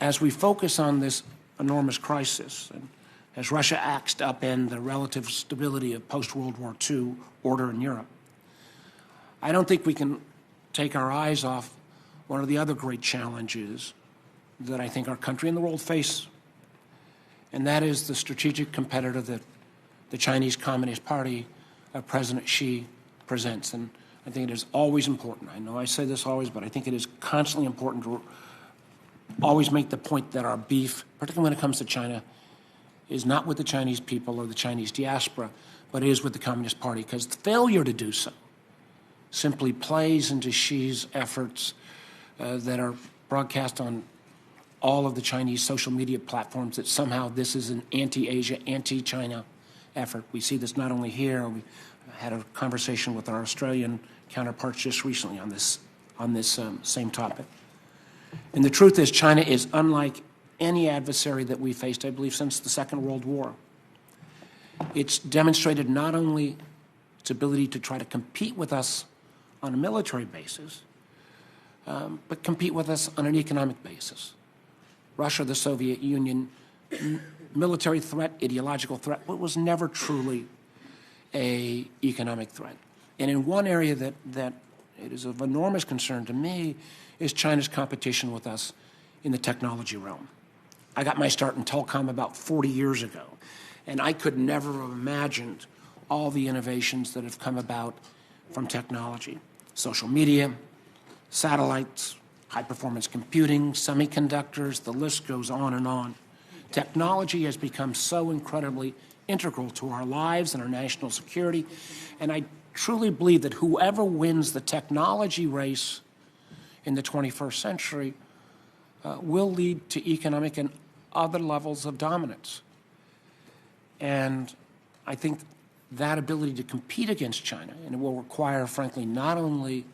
As we focus on this enormous crisis, and as Russia acts to upend the relative stability of post-World War II order in Europe, I don't think we can take our eyes off one of the other great challenges that I think our country and the world face, and that is the strategic competitor that the Chinese Communist Party of President Xi presents. And I think it is always important. I know I say this always, but I think it is constantly important to always make the point that our beef, particularly when it comes to China, is not with the Chinese people or the Chinese diaspora, but is with the Communist Party, because the failure to do so simply plays into Xi's efforts that are broadcast on all of the Chinese social media platforms that somehow this is an anti-Asia, anti-China effort. We see this not only here. We had a conversation with our Australian counterparts just recently on this same topic. And the truth is, China is unlike any adversary that we faced, I believe, since the Second World War. It's demonstrated not only its ability to try to compete with us on a military basis, but compete with us on an economic basis. Russia, the Soviet Union, military threat, ideological threat, but was never truly an economic threat. And in one area that it is of enormous concern to me is China's competition with us in the technology realm. I got my start in telecom about 40 years ago, and I could never have imagined all the innovations that have come about from technology. Social media, satellites, high-performance computing, semiconductors, the list goes on and on. Technology has become so incredibly integral to our lives and our national security, and I truly believe that whoever wins the technology race in the 21st century will lead to economic and other levels of dominance. And I think that ability to compete against China, and it will require, frankly, not only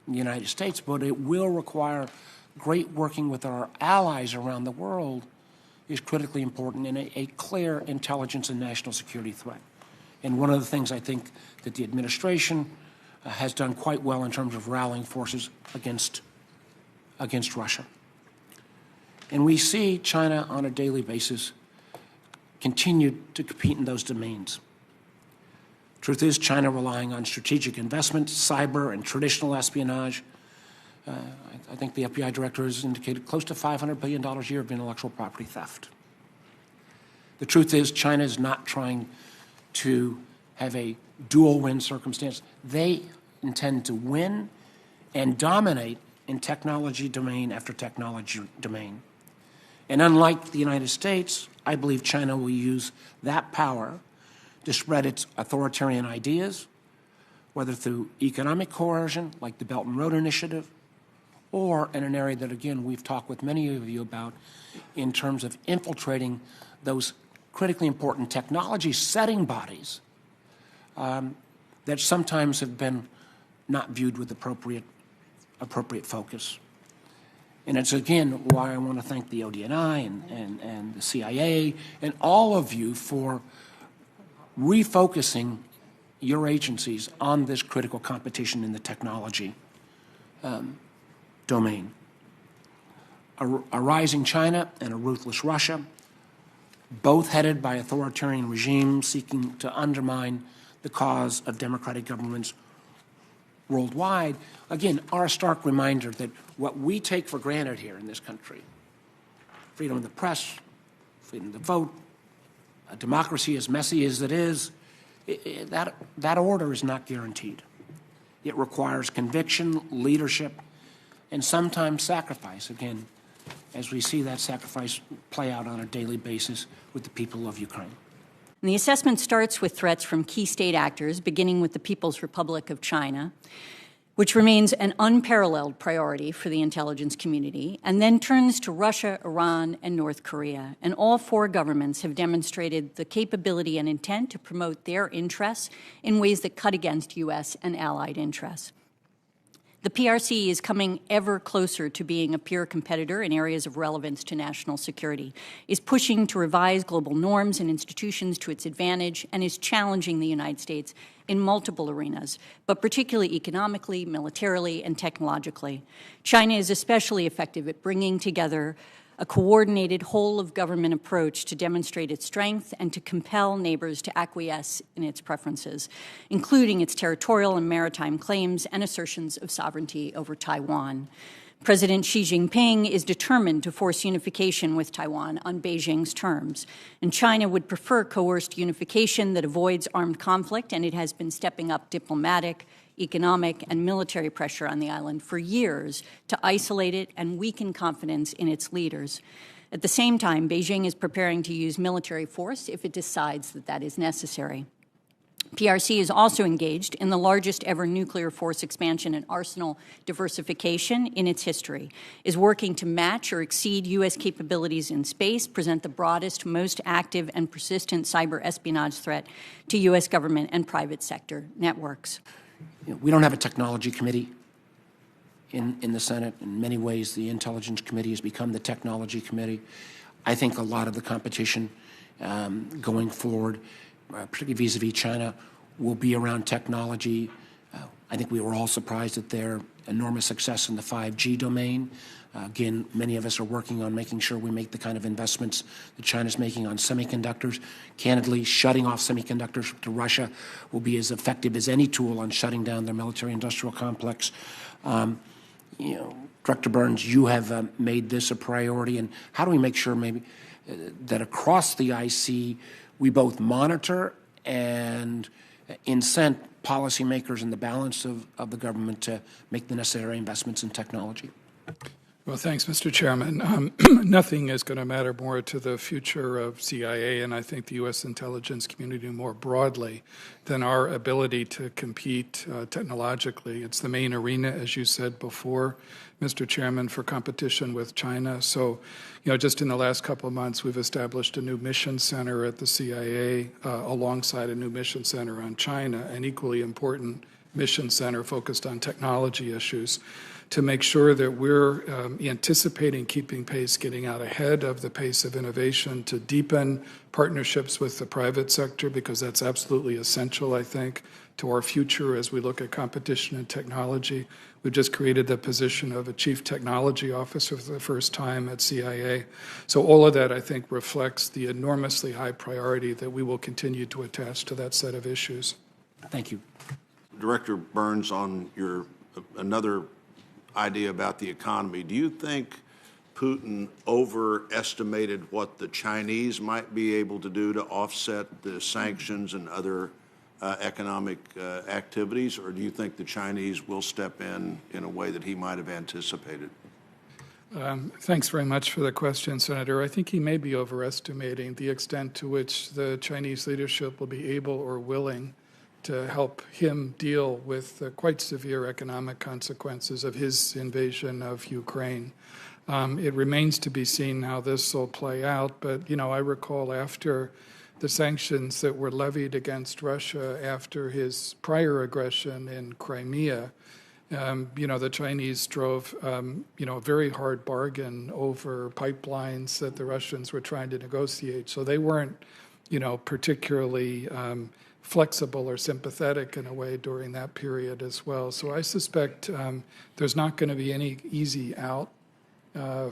the United States, but it will require great working with our allies around the world, is critically important in a clear intelligence and national security threat. And one of the things I think that the administration has done quite well in terms of rallying forces against Russia. And we see China on a daily basis continue to compete in those domains. Truth is, China relying on strategic investment, cyber, and traditional espionage. I think the FBI director has indicated close to $500 billion a year of intellectual property theft. The truth is, China is not trying to have a dual win circumstance. They intend to win and dominate in technology domain after technology domain. And unlike the United States, I believe China will use that power to spread its authoritarian ideas, whether through economic coercion, like the Belt and Road Initiative, or in an area that, again, we've talked with many of you about in terms of infiltrating those critically important technology setting bodies that sometimes have been not viewed with appropriate focus. And it's, again, why I want to thank the ODNI and the CIA and all of you for refocusing your agencies on this critical competition in the technology domain. A rising China and a ruthless Russia, both headed by authoritarian regimes seeking to undermine the cause of democratic governments worldwide, again, are a stark reminder that what we take for granted here in this country, freedom of the press, freedom to vote, a democracy as messy as it is, that order is not guaranteed. It requires conviction, leadership, and sometimes sacrifice, again, as we see that sacrifice play out on a daily basis with the people of Ukraine. And the assessment starts with threats from key state actors, beginning with the People's Republic of China, which remains an unparalleled priority for the intelligence community, and then turns to Russia, Iran, and North Korea. And all four governments have demonstrated the capability and intent to promote their interests in ways that cut against U.S. and allied interests. The PRC is coming ever closer to being a peer competitor in areas of relevance to national security, is pushing to revise global norms and institutions to its advantage, and is challenging the United States in multiple arenas, but particularly economically, militarily, and technologically. China is especially effective at bringing together a coordinated whole-of-government approach to demonstrate its strength and to compel neighbors to acquiesce in its preferences, including its territorial and maritime claims and assertions of sovereignty over Taiwan. President Xi Jinping is determined to force unification with Taiwan on Beijing's terms, and China would prefer coerced unification that avoids armed conflict, and it has been stepping up diplomatic, economic, and military pressure on the island for years to isolate it and weaken confidence in its leaders. At the same time, Beijing is preparing to use military force if it decides that that is necessary. PRC is also engaged in the largest ever nuclear force expansion and arsenal diversification in its history, is working to match or exceed U.S. capabilities in space, present the broadest, most active, and persistent cyber espionage threat to U.S. government and private sector networks. We don't have a technology committee in the Senate. In many ways, the Intelligence Committee has become the technology committee. I think a lot of the competition going forward, particularly vis-a-vis China, will be around technology. I think we were all surprised at their enormous success in the 5G domain. Again, many of us are working on making sure we make the kind of investments that China's making on semiconductors. Candidly, shutting off semiconductors to Russia will be as effective as any tool on shutting down their military-industrial complex. Director Burns, you have made this a priority, and how do we make sure maybe that across the IC we both monitor and incent policymakers and the balance of the government to make the necessary investments in technology? Well, thanks, Mr. Chairman. Nothing is going to matter more to the future of CIA, and I think the U.S. intelligence community more broadly, than our ability to compete technologically. It's the main arena, as you said before, Mr. Chairman, for competition with China. So, just in the last couple of months, we've established a new mission center at the CIA alongside a new mission center on China, an equally important mission center focused on technology issues, to make sure that we're anticipating keeping pace, getting out ahead of the pace of innovation, to deepen partnerships with the private sector, because that's absolutely essential, I think, to our future as we look at competition and technology. We've just created the position of a chief technology officer for the first time at CIA. So all of that, I think, reflects the enormously high priority that we will continue to attach to that set of issues. Thank you. Director Burns, on your another idea about the economy, do you think Putin overestimated what the Chinese might be able to do to offset the sanctions and other economic activities, or do you think the Chinese will step in a way that he might have anticipated? Thanks very much for the question, Senator. I think he may be overestimating the extent to which the Chinese leadership will be able or willing to help him deal with the quite severe economic consequences of his invasion of Ukraine. It remains to be seen how this will play out, but, I recall after the sanctions that were levied against Russia after his prior aggression in Crimea, the Chinese drove, a very hard bargain over pipelines that the Russians were trying to negotiate. So they weren't, particularly flexible or sympathetic in a way during that period as well. So I suspect there's not going to be any easy out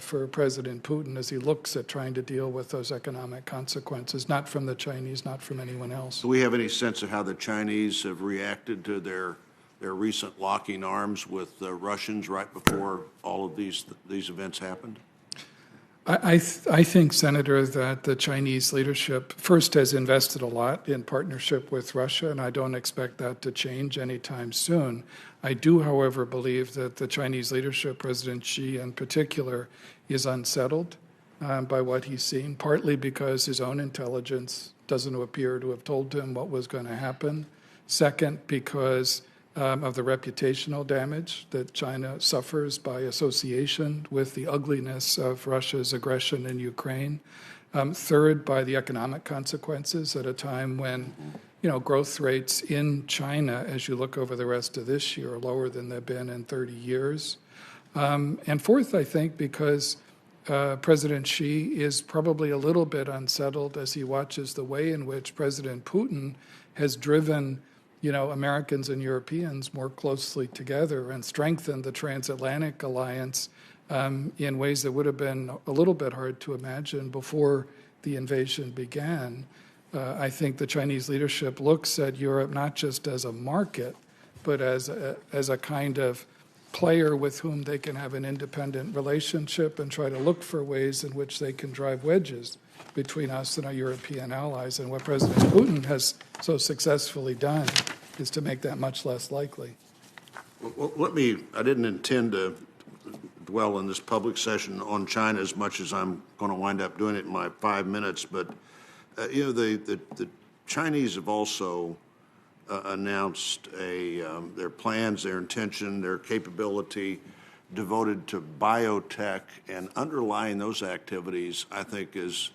for President Putin as he looks at trying to deal with those economic consequences, not from the Chinese, not from anyone else. Do we have any sense of how the Chinese have reacted to their recent locking arms with the Russians right before all of these events happened? I think, Senator, that the Chinese leadership first has invested a lot in partnership with Russia, and I don't expect that to change anytime soon. I do, however, believe that the Chinese leadership, President Xi in particular, is unsettled by what he's seen, partly because his own intelligence doesn't appear to have told him what was going to happen. Second, because of the reputational damage that China suffers by association with the ugliness of Russia's aggression in Ukraine. Third, by the economic consequences at a time when, growth rates in China, as you look over the rest of this year, are lower than they've been in 30 years. And fourth, I think, because President Xi is probably a little bit unsettled as he watches the way in which President Putin has driven, Americans and Europeans more closely together and strengthened the transatlantic alliance in ways that would have been a little bit hard to imagine before the invasion began. I think the Chinese leadership looks at Europe not just as a market, but as a kind of player with whom they can have an independent relationship and try to look for ways in which they can drive wedges between us and our European allies. And what President Putin has so successfully done is to make that much less likely. Well, I didn't intend to dwell in this public session on China as much as I'm going to wind up doing it in my 5 minutes, but the Chinese have also announced their plans, their intention, their capability devoted to biotech, and underlying those activities, I think, is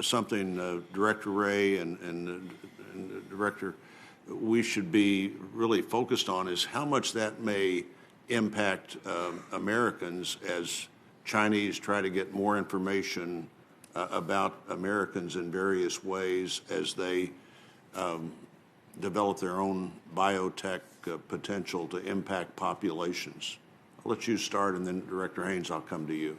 something Director Wray and Director we should be really focused on, is how much that may impact Americans as Chinese try to get more information about Americans in various ways as they develop their own biotech potential to impact populations. I'll let you start, and then Director Haines, I'll come to you.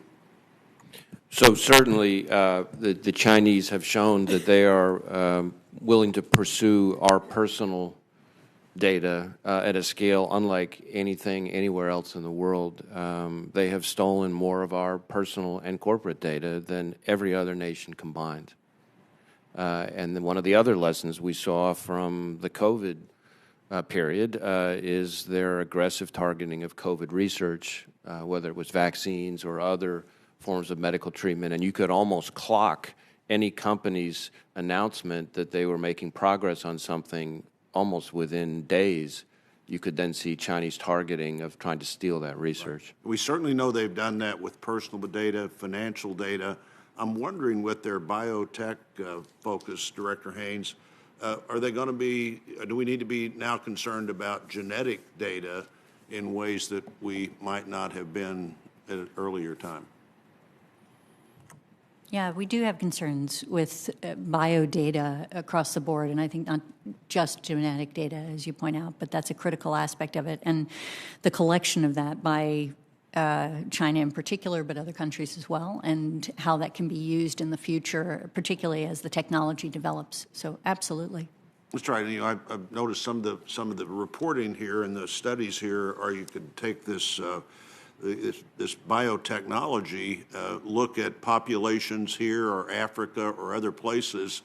So certainly the Chinese have shown that they are willing to pursue our personal data at a scale unlike anything anywhere else in the world. They have stolen more of our personal and corporate data than every other nation combined. And then one of the other lessons we saw from the COVID period is their aggressive targeting of COVID research, whether it was vaccines or other forms of medical treatment. And you could almost clock any company's announcement that they were making progress on something almost within days. You could then see Chinese targeting of trying to steal that research. Right. We certainly know they've done that with personal data, financial data. I'm wondering, with their biotech focus, Director Haines, are they going to be, do we need to be now concerned about genetic data in ways that we might not have been at an earlier time? Yeah, we do have concerns with bio data across the board, and I think not just genetic data, as you point out, but that's a critical aspect of it, and the collection of that by China in particular, but other countries as well, and how that can be used in the future, particularly as the technology develops. So, absolutely. That's right. I've noticed some of the reporting here and the studies here, or you could take this biotechnology, look at populations here or Africa or other places,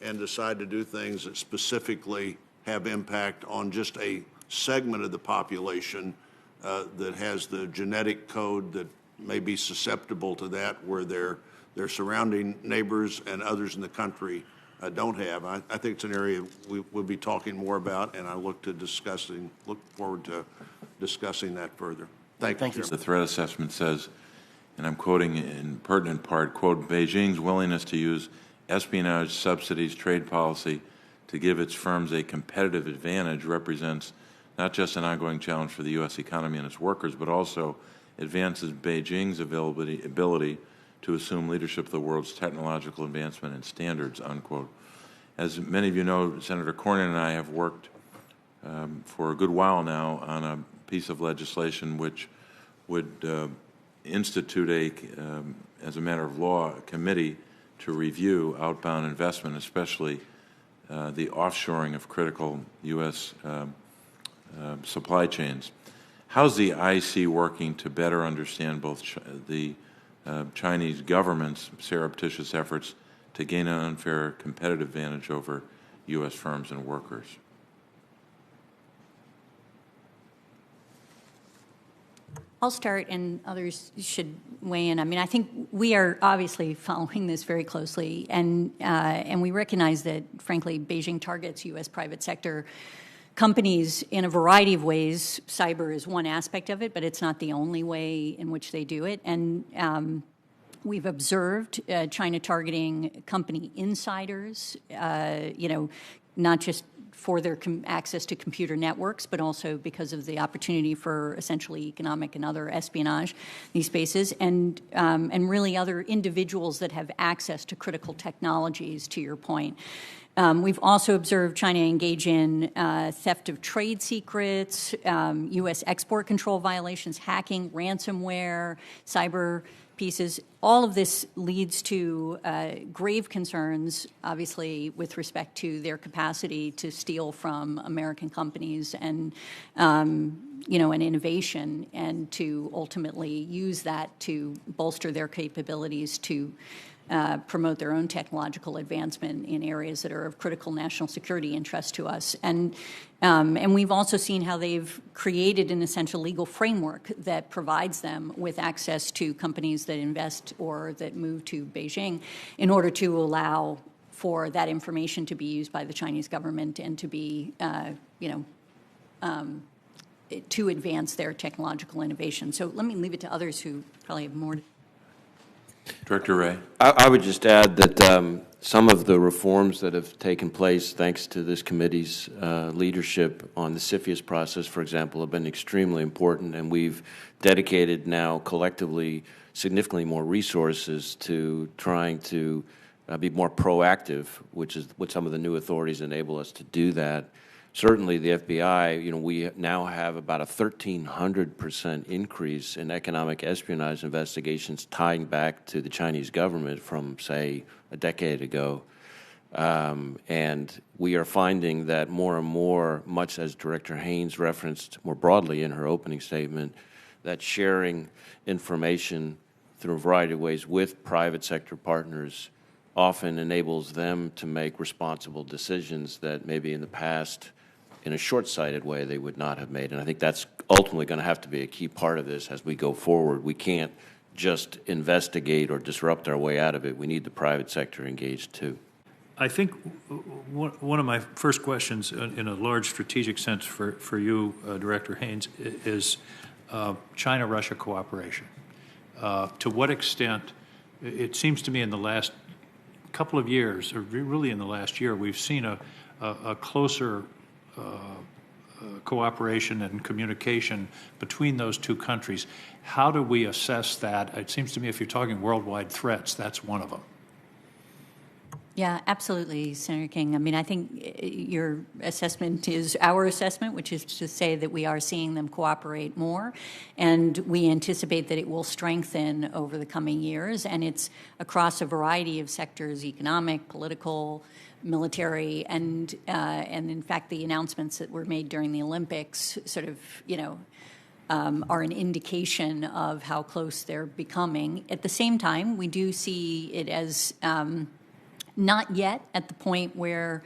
and decide to do things that specifically have impact on just a segment of the population that has the genetic code that may be susceptible to that, where their surrounding neighbors and others in the country don't have. I think it's an area we'll be talking more about, and I look forward to discussing that further. Thank you. The threat assessment says, and I'm quoting in pertinent part, quote, Beijing's willingness to use espionage, subsidies, trade policy to give its firms a competitive advantage represents not just an ongoing challenge for the U.S. economy and its workers, but also advances Beijing's ability to assume leadership of the world's technological advancement and standards, unquote. As many of you know, Senator Cornyn and I have worked for a good while now on a piece of legislation which would institute as a matter of law, a committee to review outbound investment, especially the offshoring of critical U.S. Supply chains. How's the IC working to better understand both the Chinese government's surreptitious efforts to gain an unfair competitive advantage over U.S. firms and workers? I'll start, and others should weigh in. I mean, I think we are obviously following this very closely, and we recognize that, frankly, Beijing targets U.S. private sector companies in a variety of ways. Cyber is one aspect of it, but it's not the only way in which they do it. And we've observed China targeting company insiders, not just for their access to computer networks, but also because of the opportunity for essentially economic and other espionage in these spaces, and really other individuals that have access to critical technologies, to your point. We've also observed China engage in theft of trade secrets, U.S. export control violations, hacking, ransomware, cyber pieces. All of this leads to grave concerns, obviously, with respect to their capacity to steal from American companies and, and innovation, and to ultimately use that to bolster their capabilities to promote their own technological advancement in areas that are of critical national security interest to us. And we've also seen how they've created an essential legal framework that provides them with access to companies that invest or that move to Beijing in order to allow for that information to be used by the Chinese government and to be, to advance their technological innovation. So let me leave it to others who probably have more. Director Wray. I would just add that some of the reforms that have taken place, thanks to this committee's leadership on the CFIUS process, for example, have been extremely important, and we've dedicated now collectively significantly more resources to trying to be more proactive, which is what some of the new authorities enable us to do that. Certainly, the FBI, we now have about a 1,300% increase in economic espionage investigations tying back to the Chinese government from, say, a decade ago. And we are finding that more and more, much as Director Haines referenced more broadly in her opening statement, that sharing information through a variety of ways with private sector partners often enables them to make responsible decisions that maybe in the past, in a short-sighted way, they would not have made. And I think that's ultimately going to have to be a key part of this as we go forward. We can't just investigate or disrupt our way out of it. We need the private sector engaged, too. I think one of my first questions in a large strategic sense for you, Director Haines, is China-Russia cooperation. To what extent, it seems to me in the last couple of years, or really in the last year, we've seen a closer cooperation and communication between those two countries. How do we assess that? It seems to me if you're talking worldwide threats, that's one of them. Yeah, absolutely, Senator King. I mean, I think your assessment is our assessment, which is to say that we are seeing them cooperate more, and we anticipate that it will strengthen over the coming years, and it's across a variety of sectors: economic, political, military, and in fact, the announcements that were made during the Olympics sort of, are an indication of how close they're becoming. At the same time, we do see it as not yet at the point where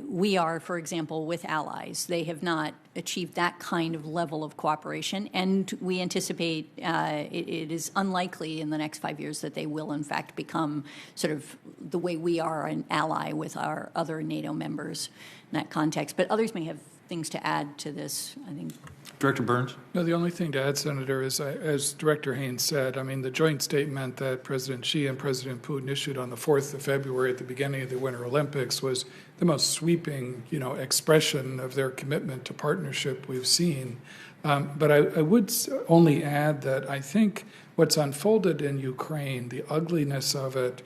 we are, for example, with allies. They have not achieved that kind of level of cooperation, and we anticipate it is unlikely in the next 5 years that they will, in fact, become sort of the way we are an ally with our other NATO members in that context. But others may have things to add to this, I think. Director Burns? No, the only thing to add, Senator, is as Director Haines said, I mean, the joint statement that President Xi and President Putin issued on the 4th of February at the beginning of the Winter Olympics was the most sweeping, expression of their commitment to partnership we've seen. But I would only add that I think what's unfolded in Ukraine, the ugliness of it,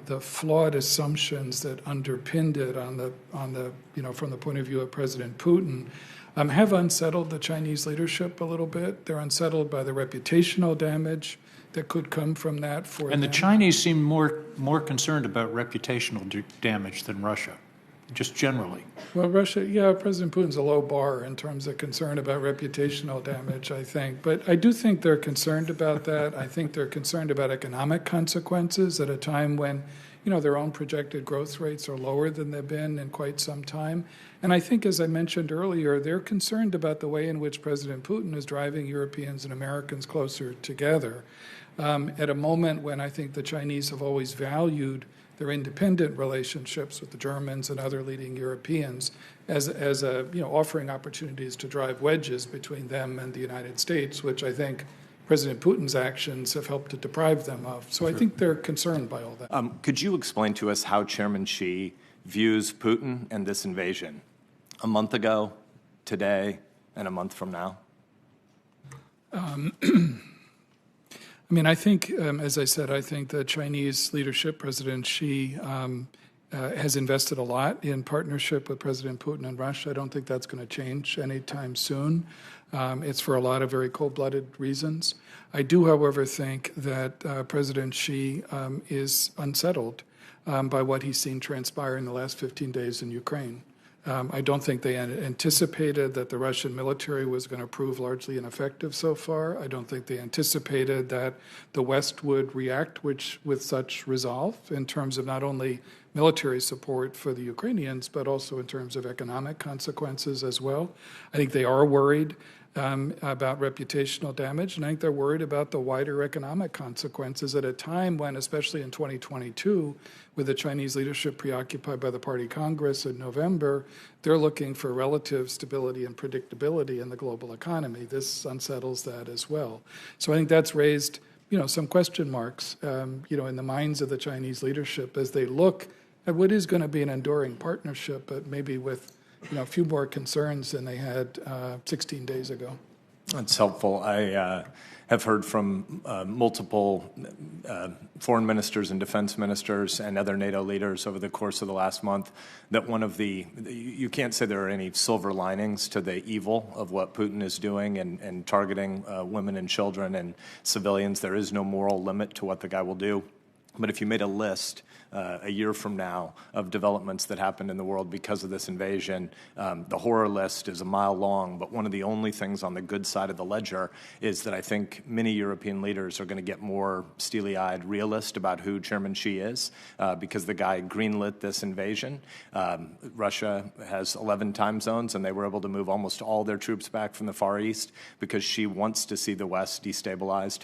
the flawed assumptions that underpinned it on the from the point of view of President Putin, have unsettled the Chinese leadership a little bit. They're unsettled by the reputational damage that could come from that for them. And the Chinese seem more concerned about reputational damage than Russia, just generally. Well, Russia, yeah, President Putin's a low bar in terms of concern about reputational damage, I think. But I do think they're concerned about that. I think they're concerned about economic consequences at a time when, their own projected growth rates are lower than they've been in quite some time. And I think, as I mentioned earlier, they're concerned about the way in which President Putin is driving Europeans and Americans closer together at a moment when I think the Chinese have always valued their independent relationships with the Germans and other leading Europeans as offering opportunities to drive wedges between them and the United States, which I think President Putin's actions have helped to deprive them of. So I think they're concerned by all that. Could you explain to us how Chairman Xi views Putin and this invasion a month ago, today, and a month from now? I mean, I think, as I said, I think the Chinese leadership, President Xi, has invested a lot in partnership with President Putin and Russia. I don't think that's going to change anytime soon. It's for a lot of very cold-blooded reasons. I do, however, think that President Xi is unsettled by what he's seen transpire in the last 15 days in Ukraine. I don't think they anticipated that the Russian military was going to prove largely ineffective so far. I don't think they anticipated that the West would react with such resolve in terms of not only military support for the Ukrainians, but also in terms of economic consequences as well. I think they are worried about reputational damage, and I think they're worried about the wider economic consequences at a time when, especially in 2022, with the Chinese leadership preoccupied by the Party Congress in November, they're looking for relative stability and predictability in the global economy. This unsettles that as well. So I think that's raised, some question marks, in the minds of the Chinese leadership as they look at what is going to be an enduring partnership, but maybe with a few more concerns than they had 16 days ago. That's helpful. I have heard from multiple foreign ministers and defense ministers and other NATO leaders over the course of the last month that you can't say there are any silver linings to the evil of what Putin is doing and targeting women and children and civilians. There is no moral limit to what the guy will do. But if you made a list a year from now of developments that happened in the world because of this invasion, the horror list is a mile long. But one of the only things on the good side of the ledger is that I think many European leaders are going to get more steely-eyed realist about who Chairman Xi is because the guy greenlit this invasion. Russia has 11 time zones, and they were able to move almost all their troops back from the Far East because Xi wants to see the West destabilized.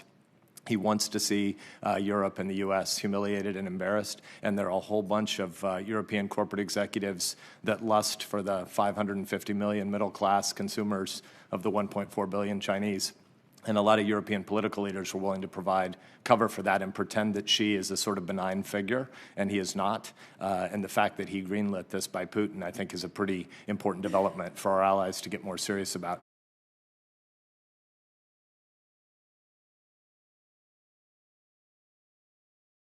He wants to see Europe and the U.S. humiliated and embarrassed, and there are a whole bunch of European corporate executives that lust for the 550 million middle-class consumers of the 1.4 billion Chinese. And a lot of European political leaders were willing to provide cover for that and pretend that Xi is a sort of benign figure, and he is not. And the fact that he greenlit this by Putin, I think, is a pretty important development for our allies to get more serious about.